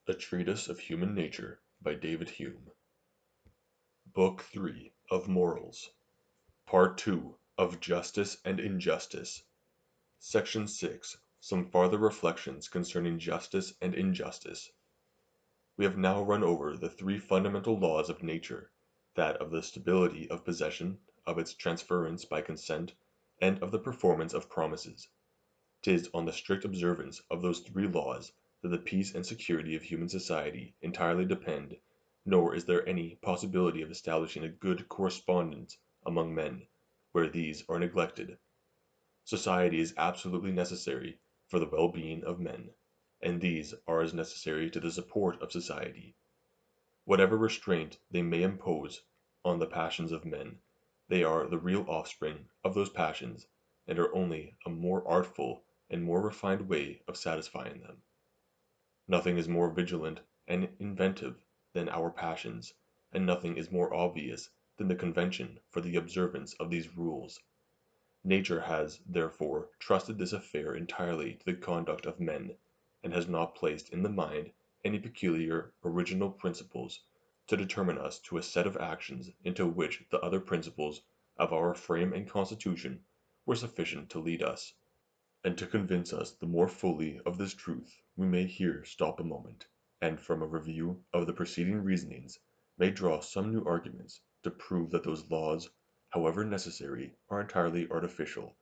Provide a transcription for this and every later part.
A Treatise of Human Nature by David Hume. Book 3 of Morals. Part 2 of Justice and Injustice. Section 6. Some farther reflections concerning justice and injustice. We have now run over the three fundamental laws of nature, that of the stability of possession, of its transference by consent, and of the performance of promises. 'Tis on the strict observance of those three laws that the peace and security of human society entirely depend, nor is there any possibility of establishing a good correspondence among men, where these are neglected. Society is absolutely necessary for the well-being of men, and these are as necessary to the support of society. Whatever restraint they may impose on the passions of men, they are the real offspring of those passions, and are only a more artful and more refined way of satisfying them. Nothing is more vigilant and inventive than our passions, and nothing is more obvious than the convention for the observance of these rules. Nature has, therefore, trusted this affair entirely to the conduct of men, and has not placed in the mind any peculiar original principles to determine us to a set of actions into which the other principles of our frame and constitution were sufficient to lead us. And to convince us the more fully of this truth, we may here stop a moment, and from a review of the preceding reasonings, may draw some new arguments to prove that those laws, however necessary, are entirely artificial,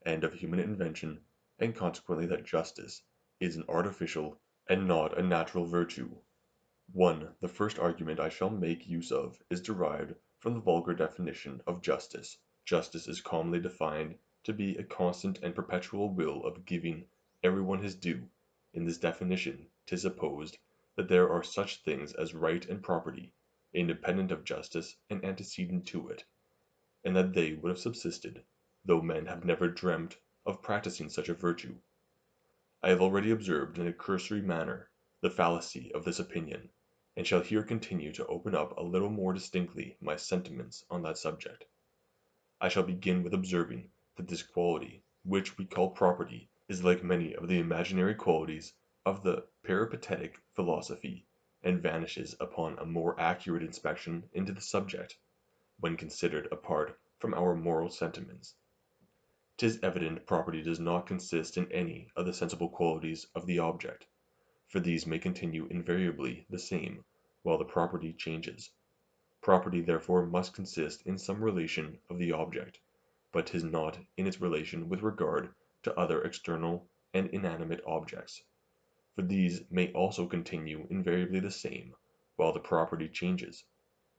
and of human invention, and consequently that justice is an artificial and not a natural virtue. 1. The first argument I shall make use of is derived from the vulgar definition of justice. Justice is commonly defined to be a constant and perpetual will of giving every one his due. In this definition 'tis supposed that there are such things as right and property, independent of justice and antecedent to it, and that they would have subsisted, though men have never dreamt of practising such a virtue. I have already observed in a cursory manner the fallacy of this opinion, and shall here continue to open up a little more distinctly my sentiments on that subject. I shall begin with observing that this quality, which we call property, is like many of the imaginary qualities of the peripatetic philosophy, and vanishes upon a more accurate inspection into the subject, when considered apart from our moral sentiments. 'Tis evident property does not consist in any of the sensible qualities of the object, for these may continue invariably the same, while the property changes. Property therefore must consist in some relation of the object, but 'tis not in its relation with regard to other external and inanimate objects, for these may also continue invariably the same, while the property changes.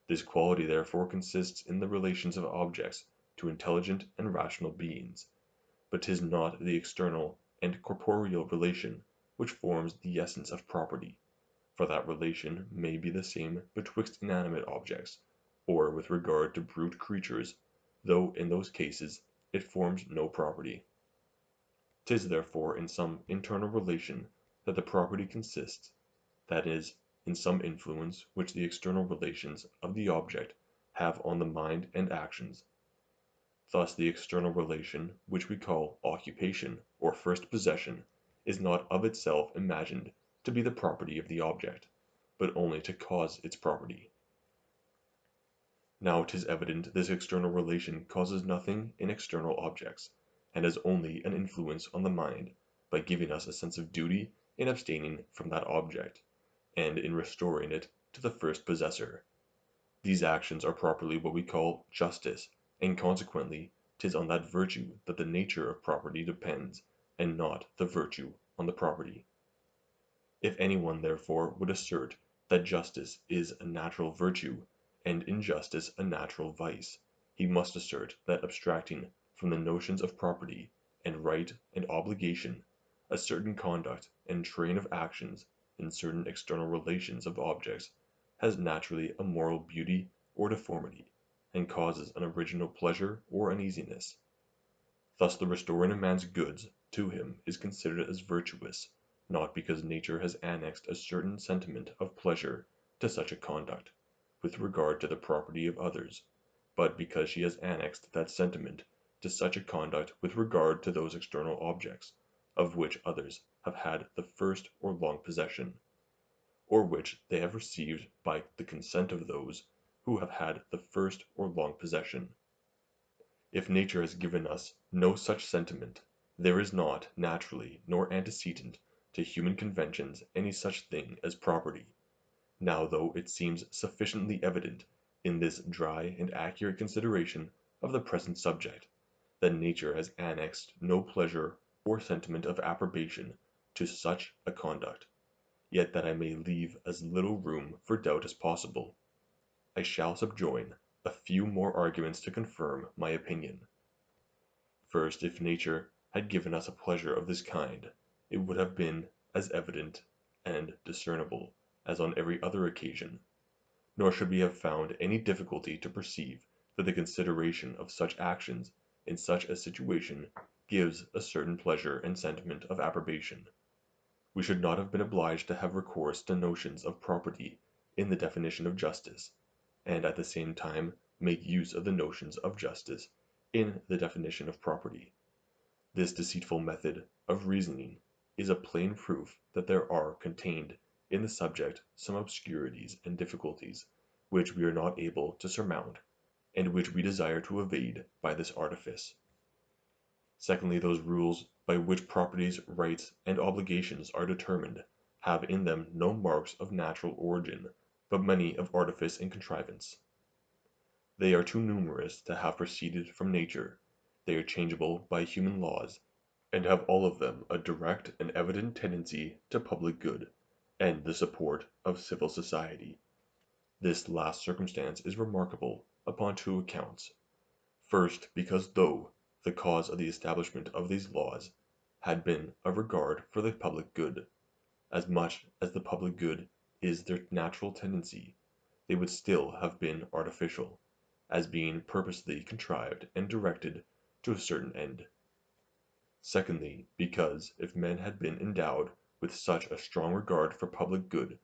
This quality therefore consists in the relations of objects to intelligent and rational beings, but 'tis not the external and corporeal relation which forms the essence of property, for that relation may be the same betwixt inanimate objects, or with regard to brute creatures, though in those cases it forms no property. 'Tis therefore in some internal relation that the property consists, that is, in some influence which the external relations of the object have on the mind and actions. Thus the external relation which we call occupation or first possession is not of itself imagined to be the property of the object, but only to cause its property. Now 'tis evident this external relation causes nothing in external objects, and has only an influence on the mind, by giving us a sense of duty in abstaining from that object, and in restoring it to the first possessor. These actions are properly what we call justice, and consequently 'tis on that virtue that the nature of property depends, and not the virtue on the property. If any one therefore would assert that justice is a natural virtue, and injustice a natural vice, he must assert that abstracting from the notions of property, and right and obligation, a certain conduct and train of actions in certain external relations of objects has naturally a moral beauty or deformity, and causes an original pleasure or uneasiness. Thus the restoring a man's goods to him is considered as virtuous, not because nature has annexed a certain sentiment of pleasure to such a conduct, with regard to the property of others, but because she has annexed that sentiment to such a conduct with regard to those external objects, of which others have had the first or long possession. or which they have received by the consent of those who have had the first or long possession. If nature has given us no such sentiment, there is not, naturally, nor antecedent to human conventions any such thing as property. Now though it seems sufficiently evident, in this dry and accurate consideration of the present subject, that nature has annexed no pleasure or sentiment of approbation to such a conduct, yet that I may leave as little room for doubt as possible, I shall subjoin a few more arguments to confirm my opinion. First, if nature had given us a pleasure of this kind, it would have been as evident and discernible as on every other occasion, nor should we have found any difficulty to perceive that the consideration of such actions in such a situation gives a certain pleasure and sentiment of approbation. We should not have been obliged to have recourse to notions of property in the definition of justice, and at the same time make use of the notions of justice in the definition of property. This deceitful method of reasoning is a plain proof that there are contained in the subject some obscurities and difficulties which we are not able to surmount, and which we desire to evade by this artifice. Secondly, those rules by which properties, rights, and obligations are determined have in them no marks of natural origin, but many of artifice and contrivance. They are too numerous to have proceeded from nature, they are changeable by human laws, and have all of them a direct and evident tendency to public good, and the support of civil society. This last circumstance is remarkable upon two accounts. First, because though the cause of the establishment of these laws had been a regard for the public good, as much as the public good is their natural tendency, they would still have been artificial, as being purposely contrived and directed to a certain end. Secondly, because if men had been endowed with such a strong regard for public good,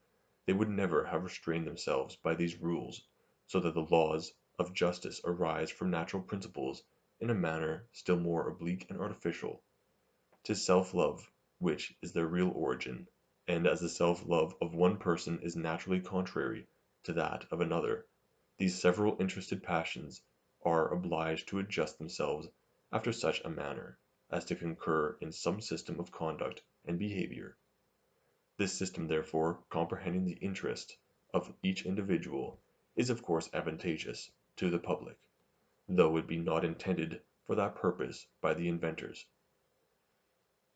they would never have restrained themselves by these rules, so that the laws of justice arise from natural principles in a manner still more oblique and artificial. 'Tis self-love which is their real origin, and as the self-love of one person is naturally contrary to that of another, these several interested passions are obliged to adjust themselves after such a manner as to concur in some system of conduct and behavior. This system therefore, comprehending the interest of each individual, is of course advantageous to the public, though it be not intended for that purpose by the inventors.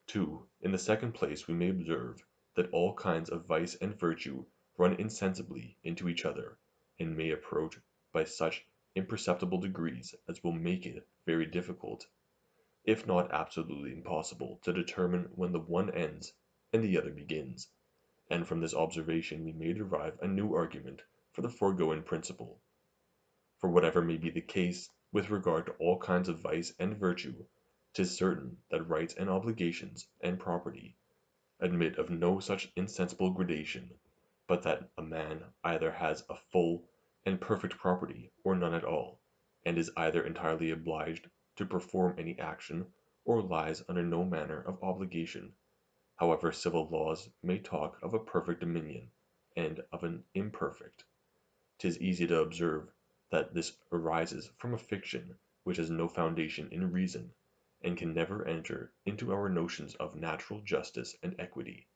2. In the second place we may observe that all kinds of vice and virtue run insensibly into each other, and may approach by such imperceptible degrees as will make it very difficult, if not absolutely impossible, to determine when the one ends and the other begins, and from this observation we may derive a new argument for the foregoing principle. For whatever may be the case with regard to all kinds of vice and virtue, 'tis certain that rights and obligations and property admit of no such insensible gradation, but that a man either has a full and perfect property or none at all, and is either entirely obliged to perform any action, or lies under no manner of obligation, however civil laws may talk of a perfect dominion, and of an imperfect. 'Tis easy to observe that this arises from a fiction which has no foundation in reason, and can never enter into our notions of natural justice and equity.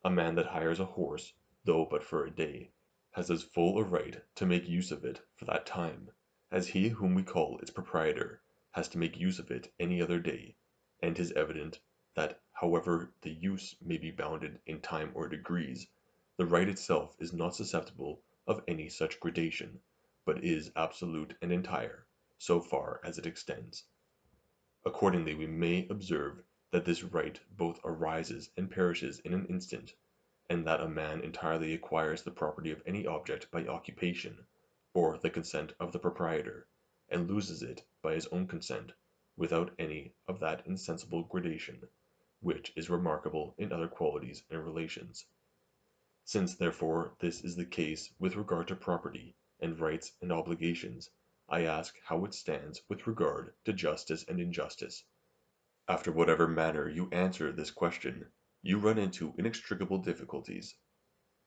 A man that hires a horse, though but for a day, has as full a right to make use of it for that time, as he whom we call its proprietor has to make use of it any other day, and 'tis evident that however the use may be bounded in time or degrees, the right itself is not susceptible of any such gradation, but is absolute and entire, so far as it extends. Accordingly we may observe that this right both arises and perishes in an instant, and that a man entirely acquires the property of any object by occupation, or the consent of the proprietor, and loses it by his own consent, without any of that insensible gradation, which is remarkable in other qualities and relations. Since therefore this is the case with regard to property, and rights and obligations, I ask how it stands with regard to justice and injustice. After whatever manner you answer this question, you run into inextricable difficulties.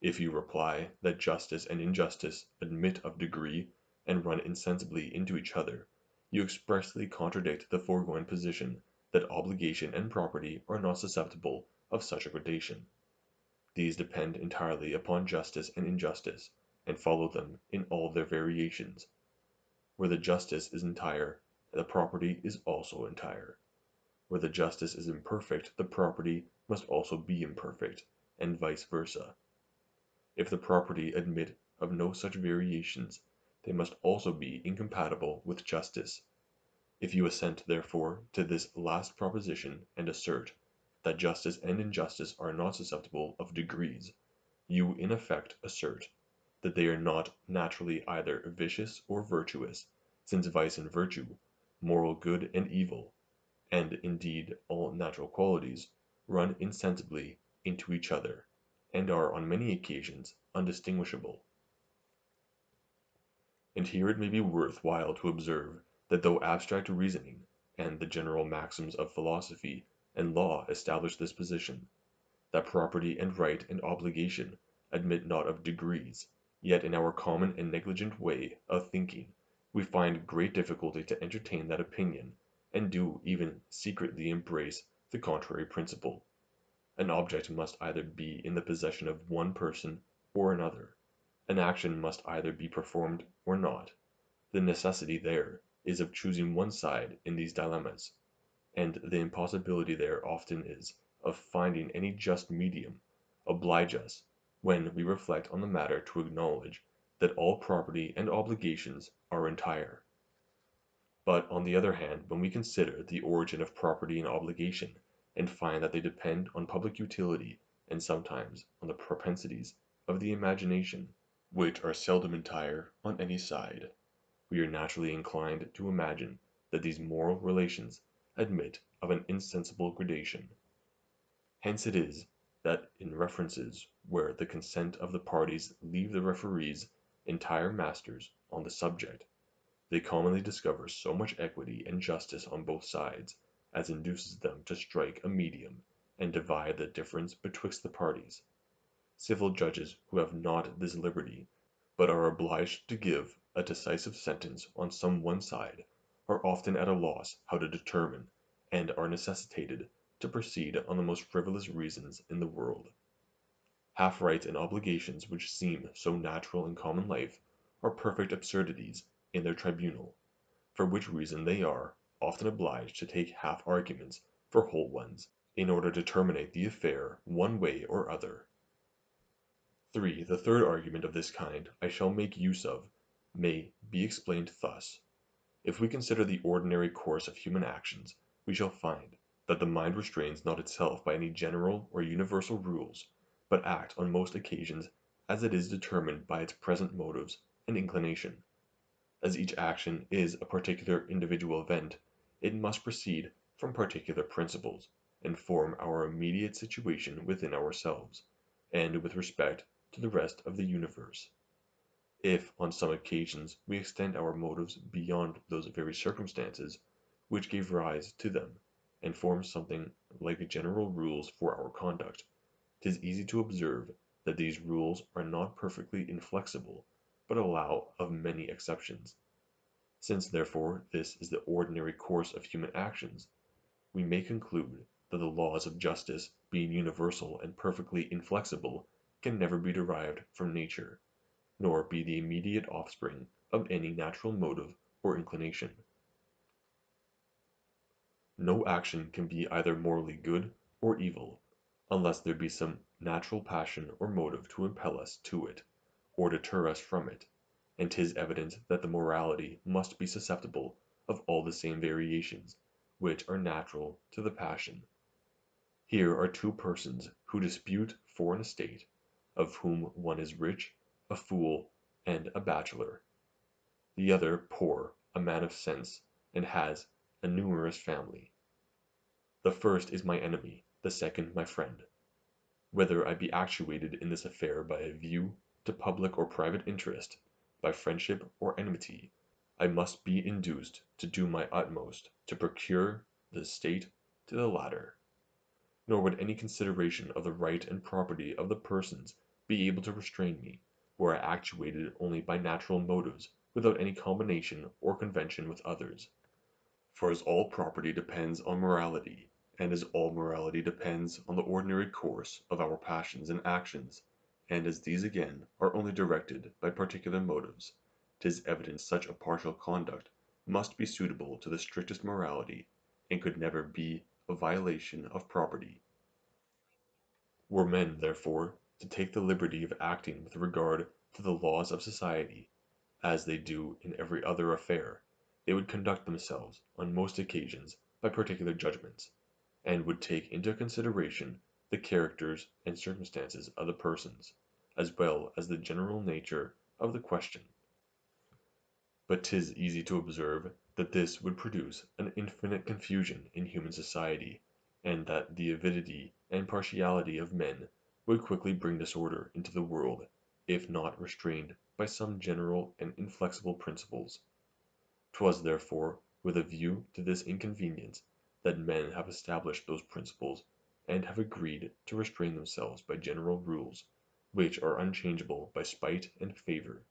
If you reply that justice and injustice admit of degree and run insensibly into each other, you expressly contradict the foregoing position that obligation and property are not susceptible of such a gradation. These depend entirely upon justice and injustice, and follow them in all their variations. Where the justice is entire, the property is also entire. Where the justice is imperfect, the property must also be imperfect, and vice versa. If the property admit of no such variations, they must also be incompatible with justice. If you assent, therefore, to this last proposition, and assert that justice and injustice are not susceptible of degrees, you in effect assert that they are not naturally either vicious or virtuous, since vice and virtue, moral good and evil, and indeed all natural qualities, run insensibly into each other, and are on many occasions undistinguishable. And here it may be worth while to observe that though abstract reasoning, and the general maxims of philosophy and law establish this position, that property and right and obligation admit not of degrees, yet in our common and negligent way of thinking we find great difficulty to entertain that opinion, and do even secretly embrace the contrary principle. An object must either be in the possession of one person or another. An action must either be performed or not. The necessity there is of choosing one side in these dilemmas, and the impossibility there often is of finding any just medium, oblige us, when we reflect on the matter, to acknowledge that all property and obligations are entire. But on the other hand, when we consider the origin of property and obligation, and find that they depend on public utility and sometimes on the propensities of the imagination, which are seldom entire on any side, we are naturally inclined to imagine that these moral relations admit of an insensible gradation. Hence it is that in references where the consent of the parties leave the referees entire masters on the subject, they commonly discover so much equity and justice on both sides, as induces them to strike a medium, and divide the difference betwixt the parties. Civil judges who have not this liberty, but are obliged to give a decisive sentence on some one side, are often at a loss how to determine, and are necessitated to proceed on the most frivolous reasons in the world. Half rights and obligations which seem so natural in common life are perfect absurdities in their tribunal, for which reason they are often obliged to take half arguments for whole ones, in order to terminate the affair one way or other. 3. The third argument of this kind I shall make use of may be explained thus. If we consider the ordinary course of human actions, we shall find that the mind restrains not itself by any general or universal rules, but acts on most occasions as it is determined by its present motives and inclination. As each action is a particular individual event, it must proceed from particular principles, and form our immediate situation within ourselves, and with respect to the rest of the universe. If on some occasions we extend our motives beyond those very circumstances which gave rise to them, and form something like general rules for our conduct, 'tis easy to observe that these rules are not perfectly inflexible, but allow of many exceptions. Since therefore this is the ordinary course of human actions, we may conclude that the laws of justice, being universal and perfectly inflexible, can never be derived from nature, nor be the immediate offspring of any natural motive or inclination. No action can be either morally good or evil, unless there be some natural passion or motive to impel us to it, or deter us from it, and 'tis evident that the morality must be susceptible of all the same variations which are natural to the passion. Here are two persons who dispute for an estate, of whom one is rich, a fool, and a bachelor; the other poor, a man of sense, and has a numerous family. The first is my enemy, the second my friend. Whether I be actuated in this affair by a view to public or private interest, by friendship or enmity, I must be induced to do my utmost to procure the estate to the latter. Nor would any consideration of the right and property of the persons be able to restrain me, were I actuated only by natural motives without any combination or convention with others. For as all property depends on morality, and as all morality depends on the ordinary course of our passions and actions, and as these again are only directed by particular motives, 'tis evident such a partial conduct must be suitable to the strictest morality, and could never be a violation of property. Were men, therefore, to take the liberty of acting with regard to the laws of society, as they do in every other affair, they would conduct themselves on most occasions by particular judgments, and would take into consideration the characters and circumstances of the persons, as well as the general nature of the question. But 'tis easy to observe that this would produce an infinite confusion in human society, and that the avidity and partiality of men would quickly bring disorder into the world, if not restrained by some general and inflexible principles. 'Twas therefore with a view to this inconvenience that men have established those principles, and have agreed to restrain themselves by general rules, which are unchangeable by spite and favour,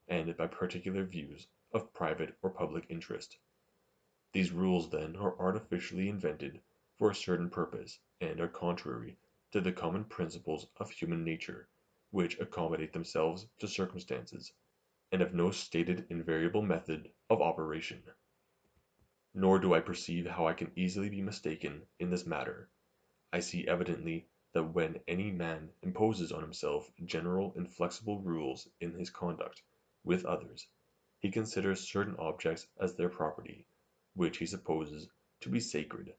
and by particular views of private or public interest. These rules then are artificially invented for a certain purpose, and are contrary to the common principles of human nature, which accommodate themselves to circumstances, and have no stated invariable method of operation. Nor do I perceive how I can easily be mistaken in this matter. I see evidently that when any man imposes on himself general inflexible rules in his conduct with others, he considers certain objects as their property, which he supposes to be sacred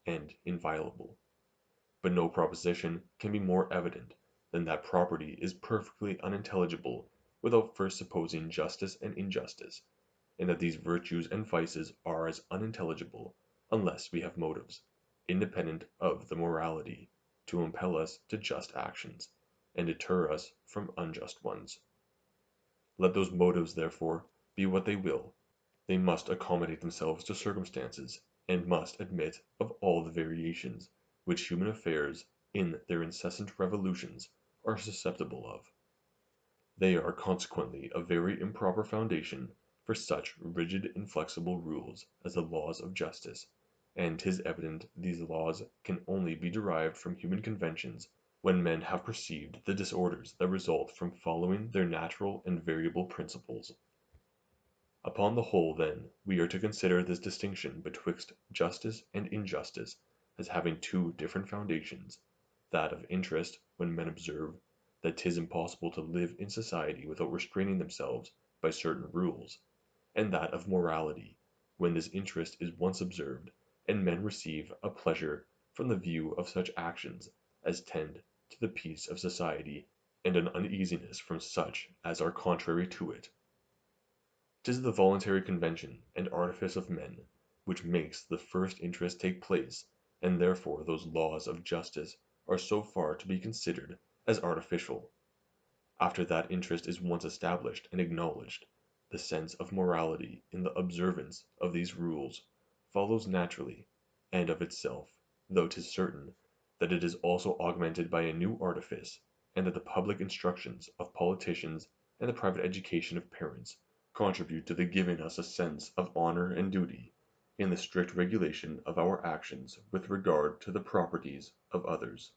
and inviolable. But no proposition can be more evident than that property is perfectly unintelligible without first supposing justice and injustice, and that these virtues and vices are as unintelligible unless we have motives, independent of the morality, to impel us to just actions, and deter us from unjust ones. Let those motives, therefore, be what they will, they must accommodate themselves to circumstances, and must admit of all the variations which human affairs, in their incessant revolutions, are susceptible of. They are consequently a very improper foundation for such rigid inflexible rules as the laws of justice, and 'tis evident these laws can only be derived from human conventions when men have perceived the disorders that result from following their natural and variable principles. Upon the whole, then, we are to consider this distinction betwixt justice and injustice as having two different foundations: that of interest, when men observe that 'tis impossible to live in society without restraining themselves by certain rules; and that of morality, when this interest is once observed, and men receive a pleasure from the view of such actions as tend to the peace of society, and an uneasiness from such as are contrary to it. 'Tis the voluntary convention and artifice of men which makes the first interest take place, and therefore those laws of justice are so far to be considered as artificial. After that interest is once established and acknowledged, the sense of morality in the observance of these rules follows naturally and of itself, though 'tis certain that it is also augmented by a new artifice, and that the public instructions of politicians and the private education of parents contribute to the giving us a sense of honor and duty in the strict regulation of our actions with regard to the properties of others.